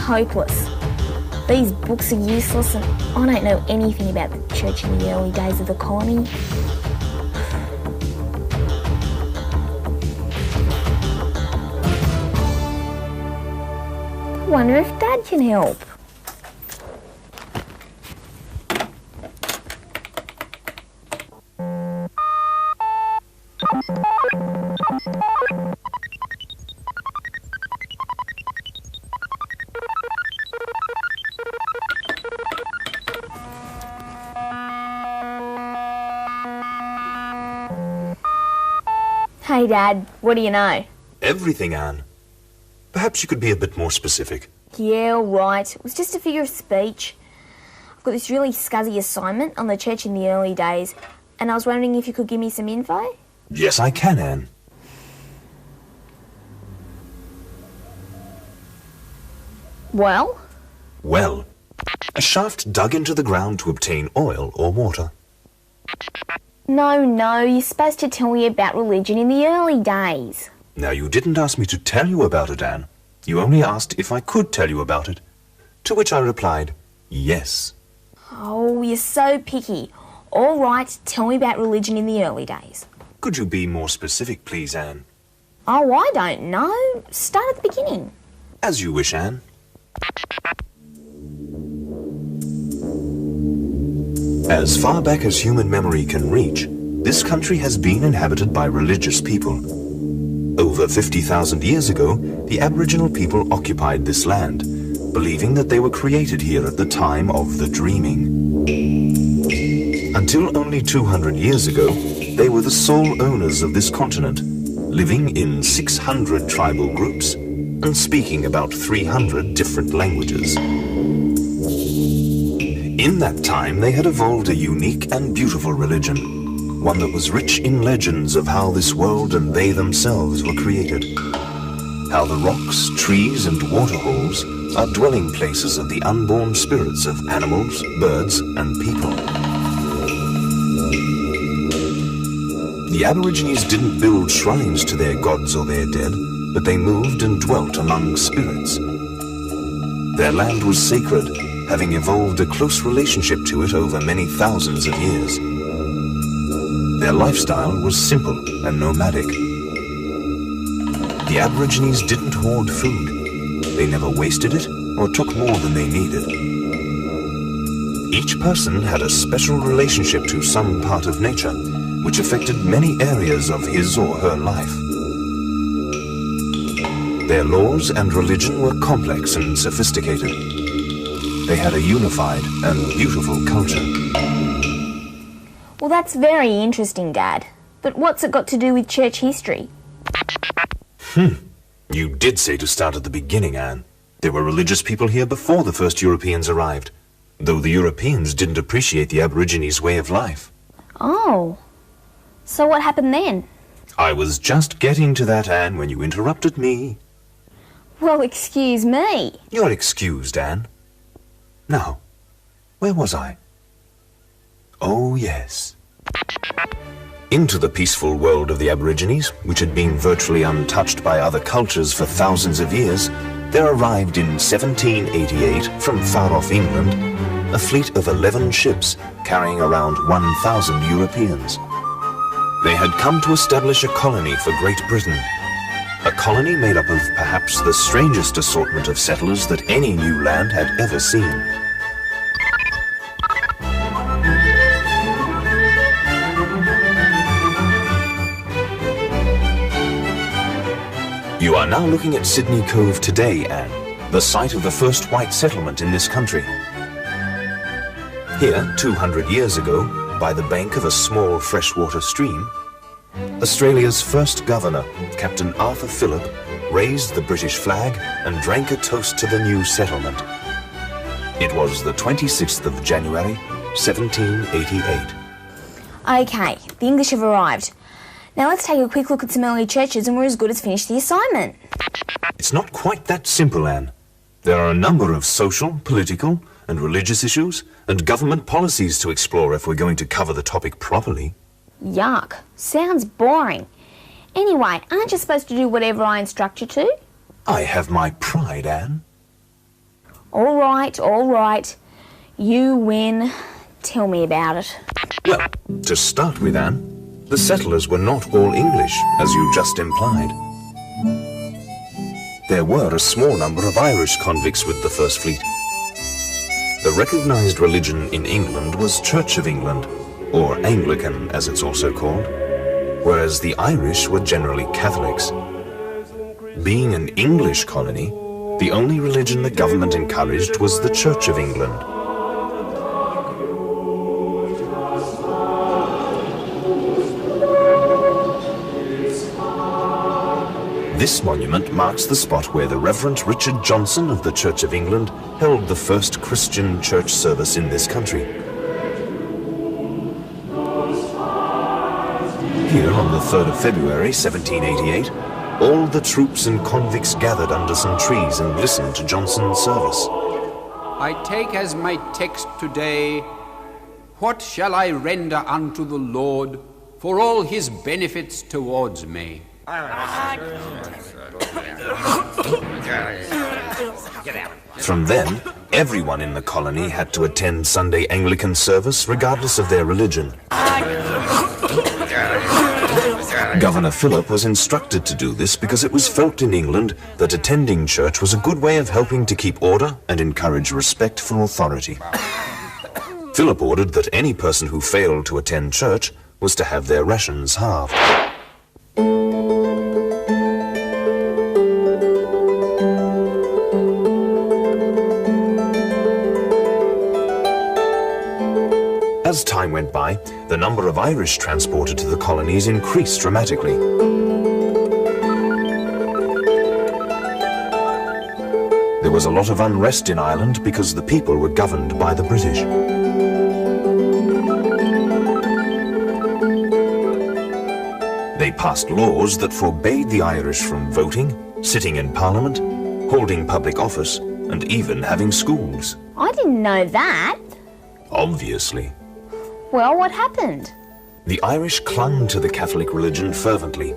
hopeless. These books are useless and I don't know anything about the church in the early days of the colony. I wonder if Dad can help. Hey Dad, what do you know? Everything, Anne. Perhaps you could be a bit more specific. Yeah, all right. It was just a figure of speech. I've got this really scuzzy assignment on the church in the early days, and I was wondering if you could give me some info? Yes, I can, Anne. Well? Well, a shaft dug into the ground to obtain oil or water. No, you're supposed to tell me about religion in the early days. Now, you didn't ask me to tell you about it, Anne. You only asked if I could tell you about it, to which I replied, yes. Oh, you're so picky. All right, tell me about religion in the early days. Could you be more specific, please, Anne? Oh, I don't know. Start at the beginning. As you wish, Anne. As far back as human memory can reach, this country has been inhabited by religious people. Over 50,000 years ago, the Aboriginal people occupied this land, believing that they were created here at the time of the dreaming. Until only 200 years ago, they were the sole owners of this continent, living in 600 tribal groups and speaking about 300 different languages. In that time, they had evolved a unique and beautiful religion, one that was rich in legends of how this world and they themselves were created. How the rocks, trees and waterholes are dwelling places of the unborn spirits of animals, birds and people. The Aborigines didn't build shrines to their gods or their dead, but they moved and dwelt among spirits. Their land was sacred, having evolved a close relationship to it over many thousands of years. Their lifestyle was simple and nomadic. The Aborigines didn't hoard food. They never wasted it or took more than they needed. Each person had a special relationship to some part of nature, which affected many areas of his or her life. Their laws and religion were complex and sophisticated. They had a unified and beautiful culture. Well, that's very interesting, Dad. But what's it got to do with church history? You did say to start at the beginning, Anne. There were religious people here before the first Europeans arrived, though the Europeans didn't appreciate the Aborigines' way of life. Oh. So what happened then? I was just getting to that, Anne, when you interrupted me. Well, excuse me. You're excused, Anne. Now, where was I? Oh, yes. Into the peaceful world of the Aborigines, which had been virtually untouched by other cultures for thousands of years, there arrived in 1788 from far-off England a fleet of 11 ships carrying around 1,000 Europeans. They had come to establish a colony for Great Britain, a colony made up of perhaps the strangest assortment of settlers that any new land had ever seen. You are now looking at Sydney Cove today, Anne, the site of the first white settlement in this country. Here, 200 years ago, by the bank of a small freshwater stream, Australia's first governor, Captain Arthur Phillip, raised the British flag and drank a toast to the new settlement. It was the 26th of January, 1788. Okay, the English have arrived. Now let's take a quick look at some early churches and we're as good as finished the assignment. It's not quite that simple, Anne. There are a number of social, political and religious issues and government policies to explore if we're going to cover the topic properly. Yuck. Sounds boring. Anyway, aren't you supposed to do whatever I instruct you to? I have my pride, Anne. All right. You win. Tell me about it. Well, to start with, Anne, the settlers were not all English, as you just implied. There were a small number of Irish convicts with the First Fleet. The recognised religion in England was Church of England, or Anglican as it's also called, whereas the Irish were generally Catholics. Being an English colony, the only religion the government encouraged was the Church of England. This monument marks the spot where the Reverend Richard Johnson of the Church of England held the first Christian church service in this country. Here on the 3rd of February 1788, all the troops and convicts gathered under some trees and listened to Johnson's service. I take as my text today, "What shall I render unto the Lord for all his benefits towards me?" From then, everyone in the colony had to attend Sunday Anglican service regardless of their religion. Governor Phillip was instructed to do this because it was felt in England that attending church was a good way of helping to keep order and encourage respect for authority. Phillip ordered that any person who failed to attend church was to have their rations halved. As time went by, the number of Irish transported to the colonies increased dramatically. There was a lot of unrest in Ireland because the people were governed by the British. They passed laws that forbade the Irish from voting, sitting in Parliament, holding public office, and even having schools. I didn't know that. Obviously. Well, what happened? The Irish clung to the Catholic religion fervently,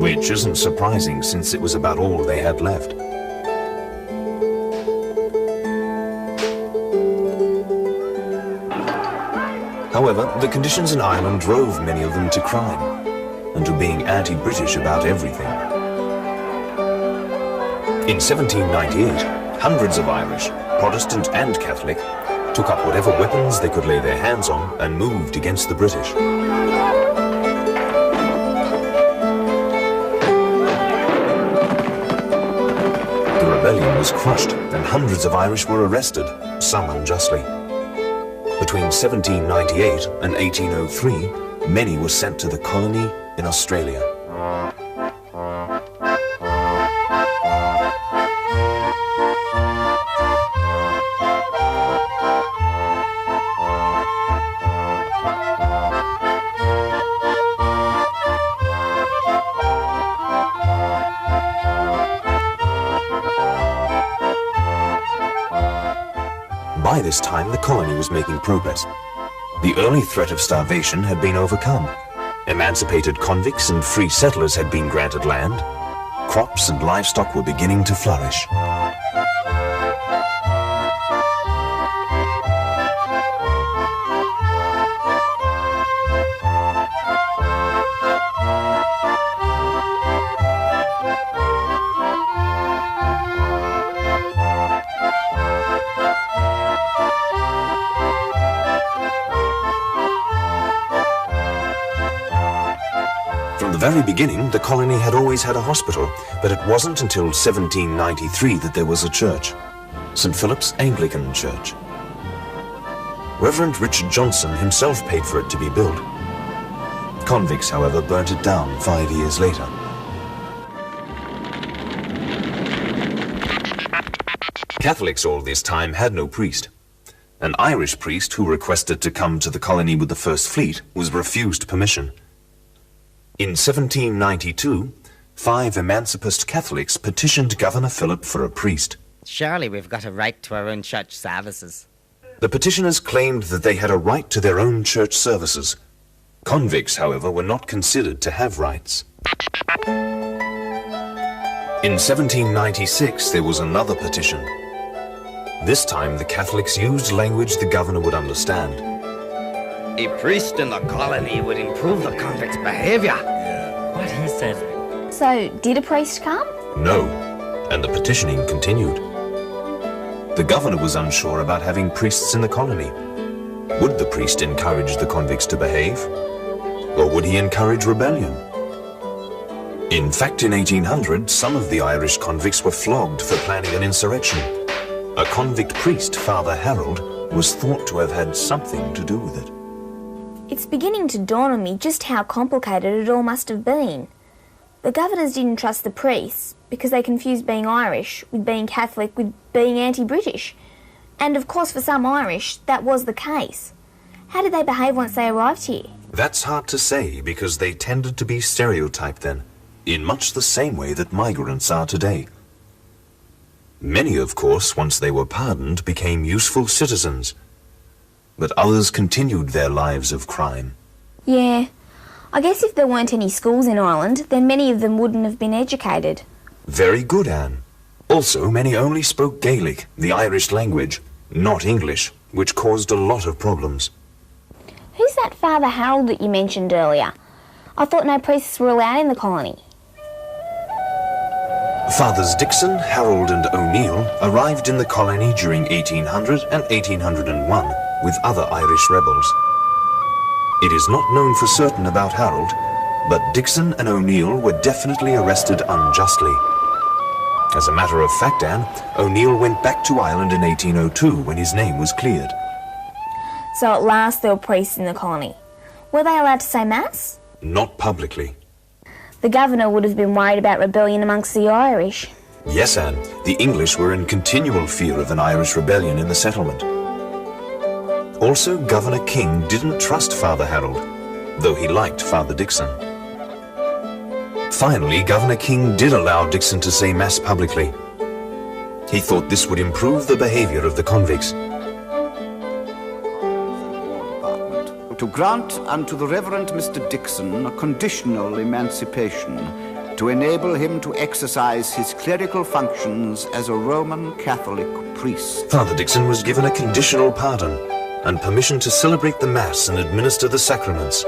which isn't surprising since it was about all they had left. However, the conditions in Ireland drove many of them to crime and to being anti-British about everything. In 1798, hundreds of Irish, Protestant and Catholic, took up whatever weapons they could lay their hands on and moved against the British. The rebellion was crushed and hundreds of Irish were arrested, some unjustly. Between 1798 and 1803, many were sent to the colony in Australia. By this time, the colony was making progress. The early threat of starvation had been overcome. Emancipated convicts and free settlers had been granted land. Crops and livestock were beginning to flourish. From the very beginning, the colony had always had a hospital, but it wasn't until 1793 that there was a church, St. Philip's Anglican Church. Reverend Richard Johnson himself paid for it to be built. Convicts, however, burnt it down 5 years later. Catholics all this time had no priest. An Irish priest who requested to come to the colony with the First Fleet was refused permission. In 1792, 5 emancipist Catholics petitioned Governor Phillip for a priest. Surely we've got a right to our own church services. The petitioners claimed that they had a right to their own church services. Convicts, however, were not considered to have rights. In 1796, there was another petition. This time, the Catholics used language the governor would understand. A priest in the colony would improve the convict's behavior. What he said. So, did a priest come? No, and the petitioning continued. The governor was unsure about having priests in the colony. Would the priest encourage the convicts to behave? Or would he encourage rebellion? In fact, in 1800, some of the Irish convicts were flogged for planning an insurrection. A convict priest, Father Harold, was thought to have had something to do with it. It's beginning to dawn on me just how complicated it all must have been. The governors didn't trust the priests because they confused being Irish with being Catholic with being anti-British. And of course for some Irish, that was the case. How did they behave once they arrived here? That's hard to say because they tended to be stereotyped then, in much the same way that migrants are today. Many, of course, once they were pardoned, became useful citizens. But others continued their lives of crime. Yeah, I guess if there weren't any schools in Ireland, then many of them wouldn't have been educated. Very good, Anne. Also, many only spoke Gaelic, the Irish language, not English, which caused a lot of problems. Who's that Father Harold that you mentioned earlier? I thought no priests were allowed in the colony. Fathers Dixon, Harold and O'Neill arrived in the colony during 1800 and 1801 with other Irish rebels. It is not known for certain about Harold, but Dixon and O'Neill were definitely arrested unjustly. As a matter of fact, Anne, O'Neill went back to Ireland in 1802 when his name was cleared. So at last there were priests in the colony. Were they allowed to say Mass? Not publicly. The governor would have been worried about rebellion amongst the Irish. Yes, Anne, the English were in continual fear of an Irish rebellion in the settlement. Also, Governor King didn't trust Father Harold, though he liked Father Dixon. Finally, Governor King did allow Dixon to say Mass publicly. He thought this would improve the behavior of the convicts. To grant unto the Reverend Mr. Dixon a conditional emancipation to enable him to exercise his clerical functions as a Roman Catholic priest. Father Dixon was given a conditional pardon and permission to celebrate the Mass and administer the sacraments,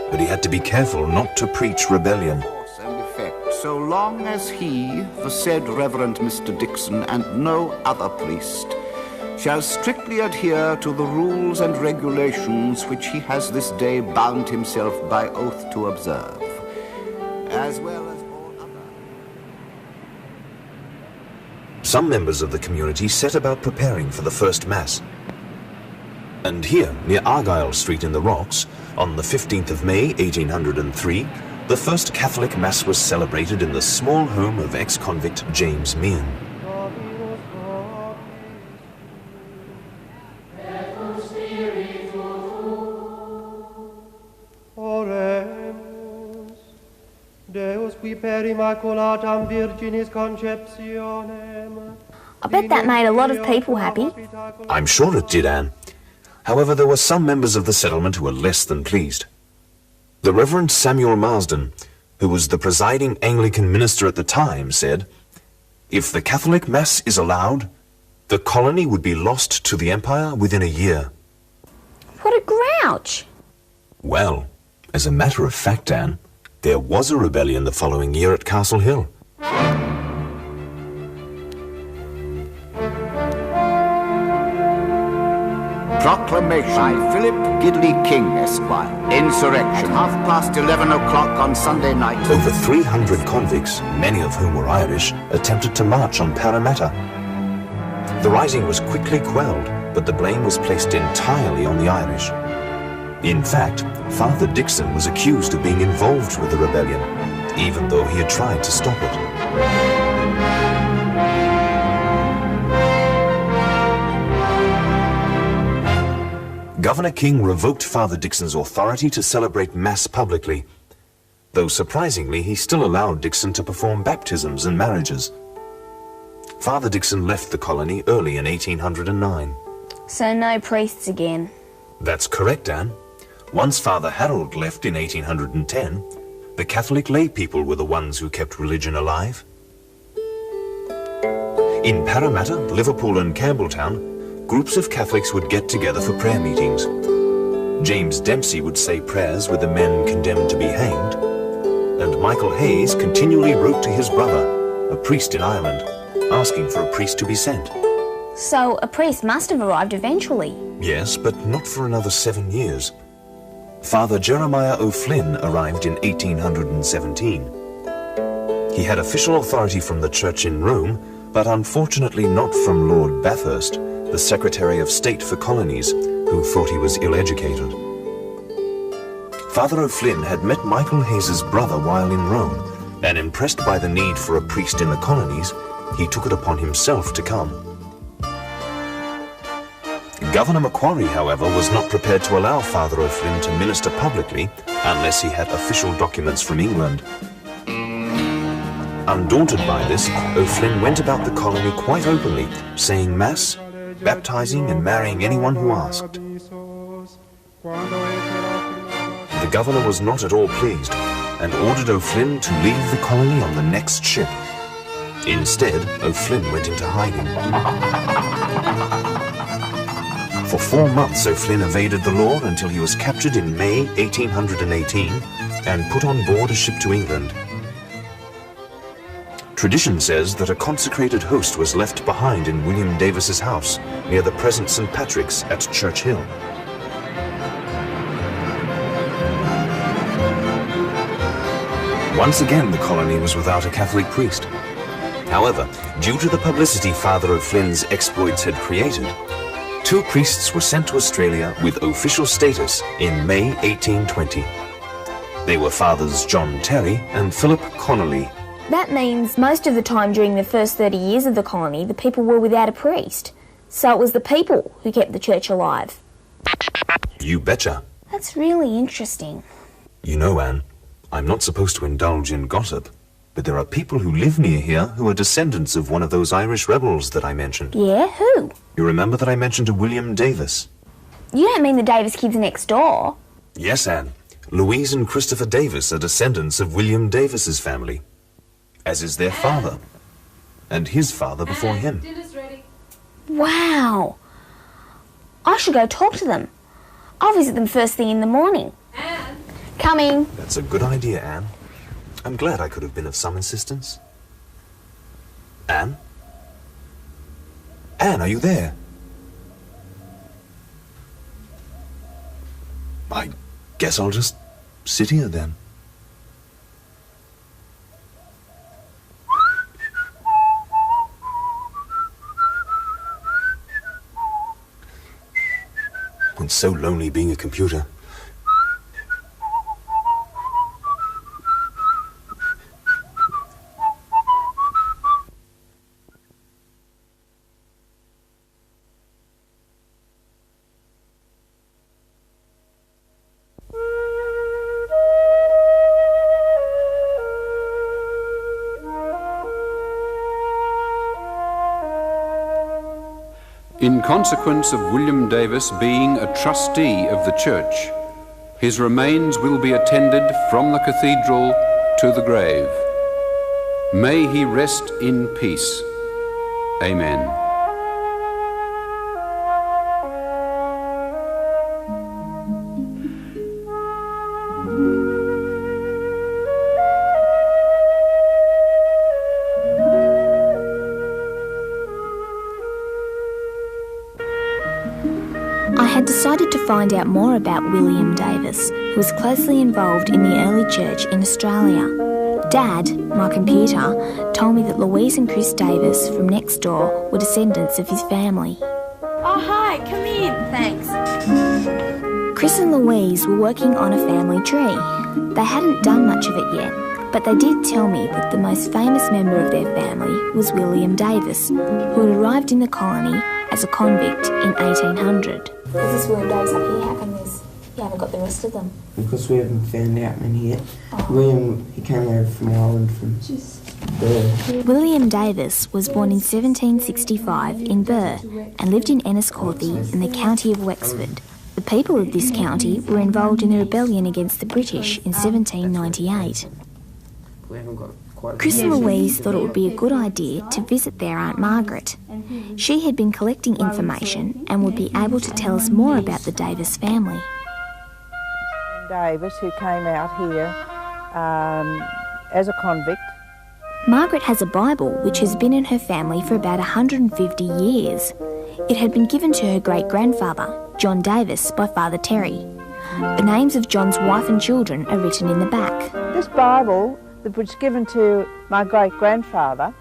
but he had to be careful not to preach rebellion. And effect, so long as he, the said Reverend Mr. Dixon, and no other priest, shall strictly adhere to the rules and regulations which he has this day bound himself by oath to observe, as well as all other. Some members of the community set about preparing for the first Mass. And here, near Argyle Street in the Rocks, on the 15th of May, 1803, the first Catholic Mass was celebrated in the small home of ex-convict James Meehan. I bet that made a lot of people happy. I'm sure it did, Anne. However, there were some members of the settlement who were less than pleased. The Reverend Samuel Marsden, who was the presiding Anglican minister at the time, said, "If the Catholic Mass is allowed, the colony would be lost to the Empire within a year." What a grouch! Well, as a matter of fact, Anne, there was a rebellion the following year at Castle Hill. Proclamation by Philip Gidley King, Esquire. Insurrection. At 11:30 on Sunday night. Over 300 convicts, many of whom were Irish, attempted to march on Parramatta. The rising was quickly quelled, but the blame was placed entirely on the Irish. In fact, Father Dixon was accused of being involved with the rebellion, even though he had tried to stop it. Governor King revoked Father Dixon's authority to celebrate Mass publicly, though surprisingly he still allowed Dixon to perform baptisms and marriages. Father Dixon left the colony early in 1809. So no priests again. That's correct, Anne. Once Father Harold left in 1810, the Catholic lay people were the ones who kept religion alive. In Parramatta, Liverpool and Campbelltown, groups of Catholics would get together for prayer meetings. James Dempsey would say prayers with the men condemned to be hanged, and Michael Hayes continually wrote to his brother, a priest in Ireland, asking for a priest to be sent. So a priest must have arrived eventually. Yes, but not for another 7 years. Father Jeremiah O'Flynn arrived in 1817. He had official authority from the church in Rome, but unfortunately not from Lord Bathurst, the Secretary of State for Colonies, who thought he was ill-educated. Father O'Flynn had met Michael Hayes's brother while in Rome, and impressed by the need for a priest in the colonies, he took it upon himself to come. Governor Macquarie, however, was not prepared to allow Father O'Flynn to minister publicly unless he had official documents from England. Undaunted by this, O'Flynn went about the colony quite openly, saying Mass, baptizing and marrying anyone who asked. The governor was not at all pleased and ordered O'Flynn to leave the colony on the next ship. Instead, O'Flynn went into hiding. For 4 months, O'Flynn evaded the law until he was captured in May 1818 and put on board a ship to England. Tradition says that a consecrated host was left behind in William Davis's house near the present St. Patrick's at Church Hill. Once again, the colony was without a Catholic priest. However, due to the publicity Father O'Flynn's exploits had created, 2 priests were sent to Australia with official status in May 1820. They were Fathers John Terry and Philip Connolly. That means most of the time during the first 30 years of the colony, the people were without a priest. So it was the people who kept the church alive. You betcha. That's really interesting. You know, Anne, I'm not supposed to indulge in gossip, but there are people who live near here who are descendants of one of those Irish rebels that I mentioned. Yeah, who? You remember that I mentioned a William Davis? You don't mean the Davis kids next door? Yes, Anne. Louise and Christopher Davis are descendants of William Davis's family, as is their father, and his father before him. Dinner's ready. Wow. I should go talk to them. I'll visit them first thing in the morning. Anne? Coming. That's a good idea, Anne. I'm glad I could have been of some assistance. Anne? Anne, are you there? I guess I'll just sit here then. It's so lonely being a computer. In consequence of William Davis being a trustee of the church, his remains will be attended from the cathedral to the grave. May he rest in peace. Amen. I had decided to find out more about William Davis, who was closely involved in the early church in Australia. Dad, my computer, told me that Louise and Chris Davis from next door were descendants of his family. Oh, hi, come in. Thanks. Chris and Louise were working on a family tree. They hadn't done much of it yet, but they did tell me that the most famous member of their family was William Davis, who had arrived in the colony as a convict in 1800. There's this William Davis up here. How come you haven't got the rest of them? Because we haven't found out many yet. William, he came over from Ireland from Burr. William Davis was born in 1765 in Burr and lived in Enniscorthy in the county of Wexford. The people of this county were involved in the rebellion against the British in 1798. We haven't got Chris and Louise thought it would be a good idea to visit their Aunt Margaret. She had been collecting information and would be able to tell us more about the Davis family. Davis, who came out here as a convict. Margaret has a Bible which has been in her family for about 150 years. It had been given to her great-grandfather, John Davis, by Father Terry. The names of John's wife and children are written in the back. This Bible that was given to my great-grandfather,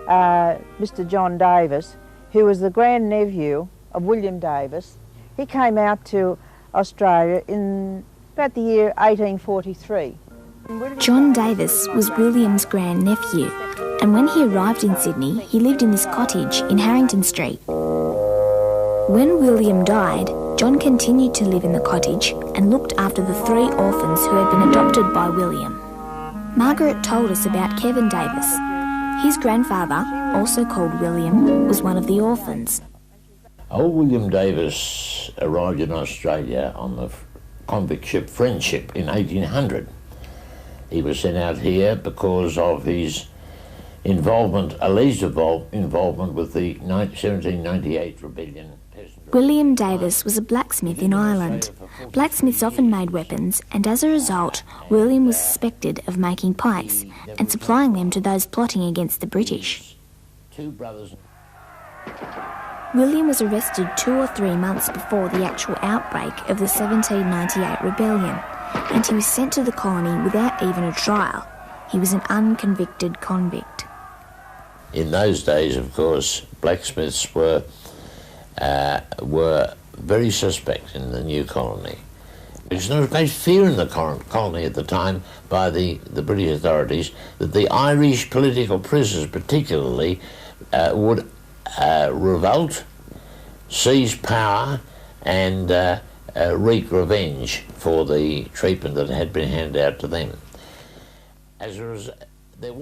Mr. John Davis, who was the grandnephew of William Davis, he came out to Australia in about the year 1843. John Davis was William's grandnephew, and when he arrived in Sydney, he lived in this cottage in Harrington Street. When William died, John continued to live in the cottage and looked after the 3 orphans who had been adopted by William. Margaret told us about Kevin Davis. His grandfather, also called William, was one of the orphans. Old William Davis arrived in Australia on the convict ship Friendship in 1800. He was sent out here because of his alleged involvement with the 1798 rebellion. William Davis was a blacksmith in Ireland. Blacksmiths often made weapons, and as a result, William was suspected of making pikes and supplying them to those plotting against the British. William was arrested 2 or 3 months before the actual outbreak of the 1798 rebellion, and he was sent to the colony without even a trial. He was an unconvicted convict. In those days, of course, blacksmiths were very suspect in the new colony. There was no great fear in the colony at the time by the British authorities that the Irish political prisoners particularly would revolt, seize power and wreak revenge for the treatment that had been handed out to them.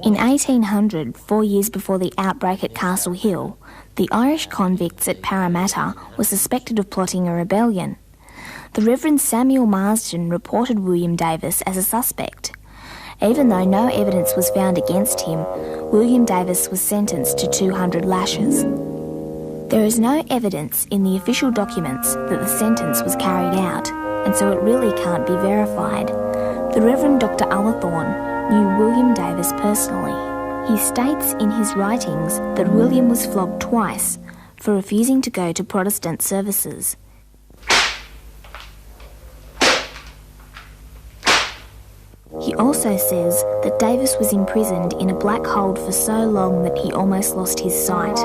In 1800, 4 years before the outbreak at Castle Hill, the Irish convicts at Parramatta were suspected of plotting a rebellion. The Reverend Samuel Marsden reported William Davis as a suspect. Even though no evidence was found against him, William Davis was sentenced to 200 lashes. There is no evidence in the official documents that the sentence was carried out, and so it really can't be verified. The Reverend Dr. Ullathorne knew William Davis personally. He states in his writings that William was flogged twice for refusing to go to Protestant services. He also says that Davis was imprisoned in a black hold for so long that he almost lost his sight.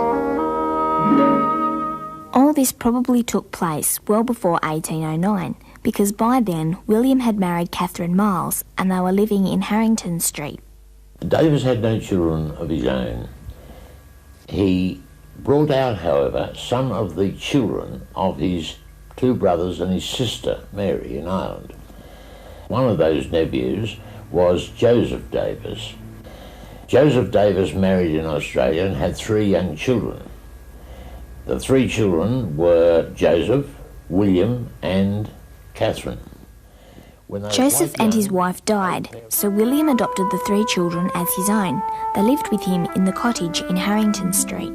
All this probably took place well before 1809, because by then William had married Catherine Miles and they were living in Harrington Street. Davis had no children of his own. He brought out, however, some of the children of his 2 brothers and his sister, Mary, in Ireland. One of those nephews was Joseph Davis. Joseph Davis married in Australia and had 3 young children. The 3 children were Joseph, William and Catherine. Joseph and his wife died, so William adopted the 3 children as his own. They lived with him in the cottage in Harrington Street.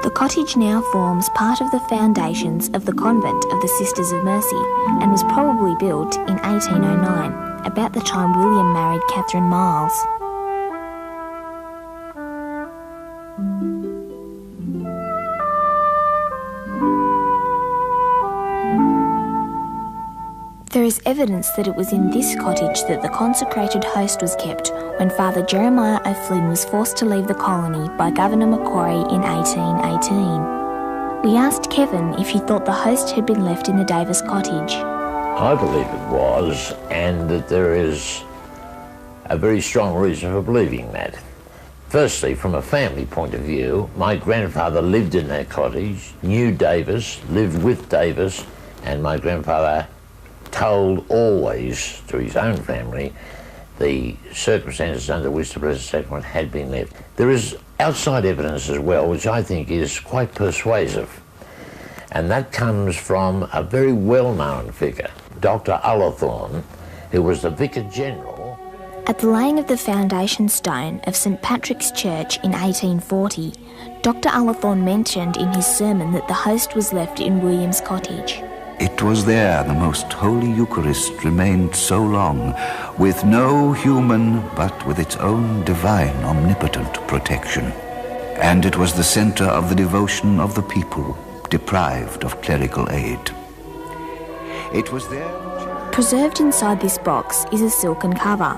The cottage now forms part of the foundations of the convent of the Sisters of Mercy and was probably built in 1809, about the time William married Catherine Miles. There is evidence that it was in this cottage that the consecrated host was kept when Father Jeremiah O'Flynn was forced to leave the colony by Governor Macquarie in 1818. We asked Kevin if he thought the host had been left in the Davis cottage. I believe it was, and that there is a very strong reason for believing that. Firstly, from a family point of view, my grandfather lived in that cottage, knew Davis, lived with Davis, and my grandfather told always to his own family the circumstances under which the Blessed Sacrament had been left. There is outside evidence as well, which I think is quite persuasive, and that comes from a very well-known figure, Dr. Ullathorne, who was the Vicar General. At the laying of the foundation stone of St Patrick's Church in 1840, Dr Ullathorne mentioned in his sermon that the host was left in William's cottage. It was there the most holy Eucharist remained so long, with no human but with its own divine omnipotent protection. And it was the centre of the devotion of the people, deprived of clerical aid. It was there... Preserved inside this box is a silken cover.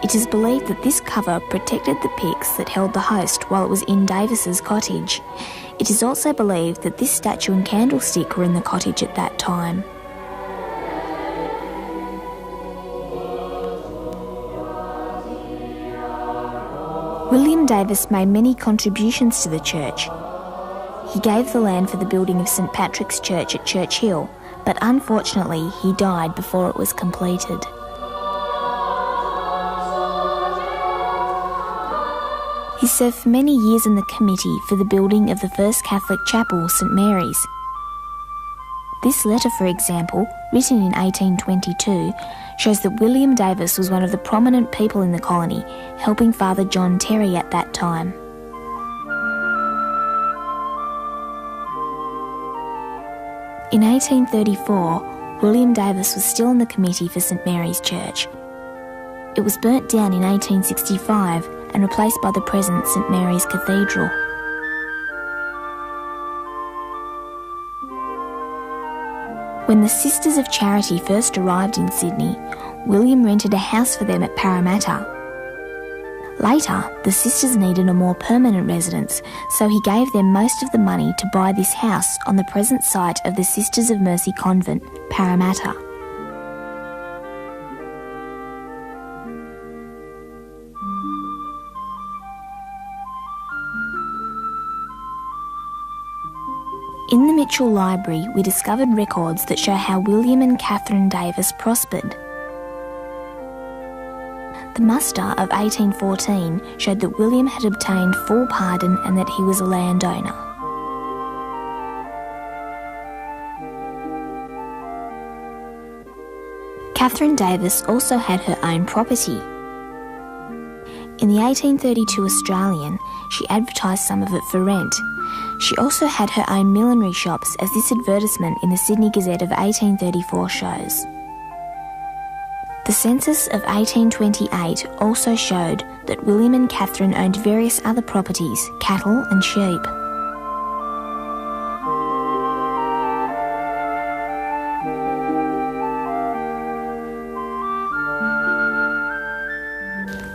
It is believed that this cover protected the pyx that held the host while it was in Davis's cottage. It is also believed that this statue and candlestick were in the cottage at that time. William Davis made many contributions to the church. He gave the land for the building of St Patrick's Church at Church Hill, but unfortunately he died before it was completed. He served for many years in the committee for the building of the first Catholic chapel, St Mary's. This letter, for example, written in 1822, shows that William Davis was one of the prominent people in the colony, helping Father John Terry at that time. In 1834, William Davis was still in the committee for St Mary's Church. It was burnt down in 1865 and replaced by the present St Mary's Cathedral. When the Sisters of Charity first arrived in Sydney, William rented a house for them at Parramatta. Later, the sisters needed a more permanent residence, so he gave them most of the money to buy this house on the present site of the Sisters of Mercy Convent, Parramatta. In the Mitchell Library, we discovered records that show how William and Catherine Davis prospered. The muster of 1814 showed that William had obtained full pardon and that he was a landowner. Catherine Davis also had her own property. In the 1832 Australian, she advertised some of it for rent. She also had her own millinery shops, as this advertisement in the Sydney Gazette of 1834 shows. The census of 1828 also showed that William and Catherine owned various other properties, cattle and sheep.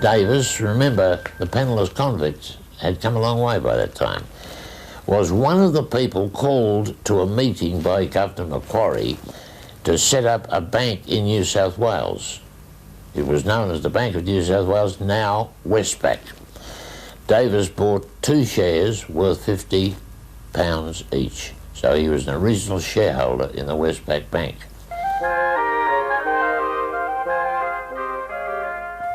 Davis, remember, the penniless convicts had come a long way by that time, was one of the people called to a meeting by Governor Macquarie to set up a bank in New South Wales. It was known as the Bank of New South Wales, now Westpac. Davis bought 2 shares worth £50 each, so he was an original shareholder in the Westpac Bank.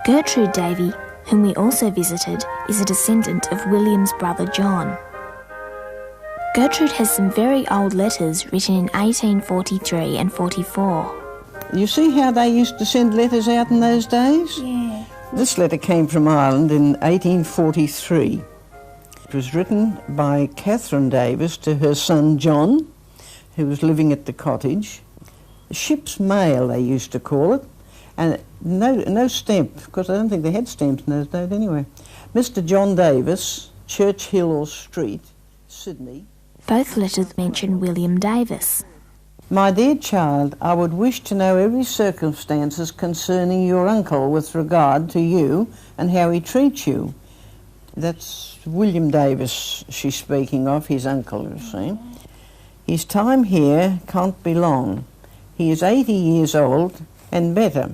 Gertrude Davy, whom we also visited, is a descendant of William's brother John. Gertrude has some very old letters written in 1843 and 44. You see how they used to send letters out in those days? Yeah. This letter came from Ireland in 1843. It was written by Catherine Davis to her son John, who was living at the cottage. Ship's mail, they used to call it, and no stamp, because I don't think they had stamps in those days anyway. Mr. John Davis, Church Hill or Street, Sydney. Both letters mention William Davis. My dear child, I would wish to know every circumstances concerning your uncle with regard to you and how he treats you. That's William Davis she's speaking of, his uncle, you see. His time here can't be long. He is 80 years old and better.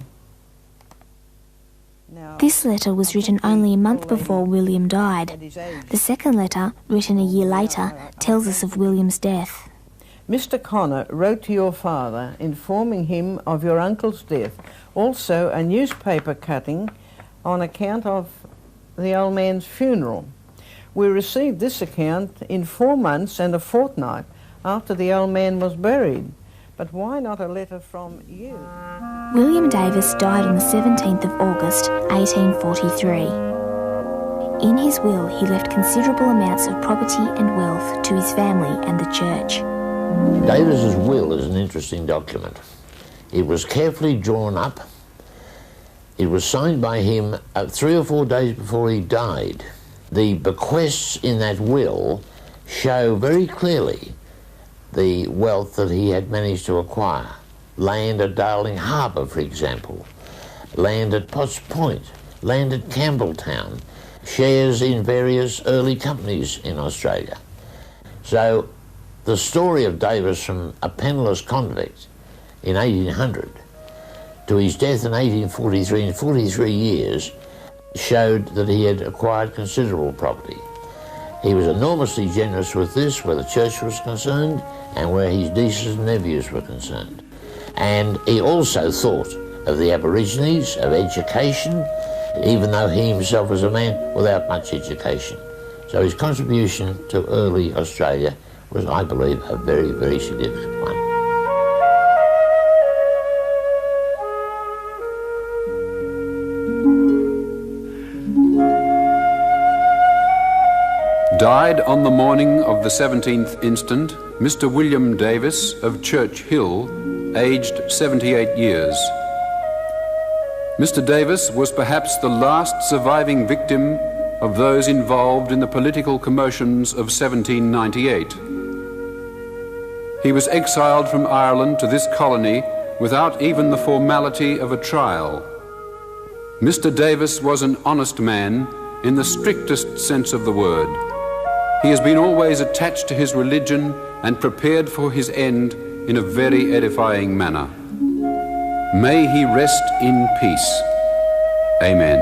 This letter was written only a month before William died. The second letter, written a year later, tells us of William's death. Mr. Connor wrote to your father informing him of your uncle's death. Also a newspaper cutting on account of the old man's funeral. We received this account in 4 months and a fortnight after the old man was buried. But why not a letter from you? William Davis died on the 17th of August 1843. In his will, he left considerable amounts of property and wealth to his family and the church. Davis's will is an interesting document. It was carefully drawn up. It was signed by him 3 or 4 days before he died. The bequests in that will show very clearly the wealth that he had managed to acquire. Land at Darling Harbour, for example, land at Potts Point, land at Campbelltown, shares in various early companies in Australia. So the story of Davis from a penniless convict in 1800 to his death in 1843, in 43 years, showed that he had acquired considerable property. He was enormously generous with this where the church was concerned and where his nieces and nephews were concerned. And he also thought of the Aborigines, of education, even though he himself was a man without much education. So his contribution to early Australia was, I believe, a very, very significant one. Died on the morning of the 17th instant, Mr. William Davis of Church Hill, aged 78 years. Mr. Davis was perhaps the last surviving victim of those involved in the political commotions of 1798. He was exiled from Ireland to this colony without even the formality of a trial. Mr. Davis was an honest man in the strictest sense of the word. He has been always attached to his religion and prepared for his end in a very edifying manner. May he rest in peace. Amen.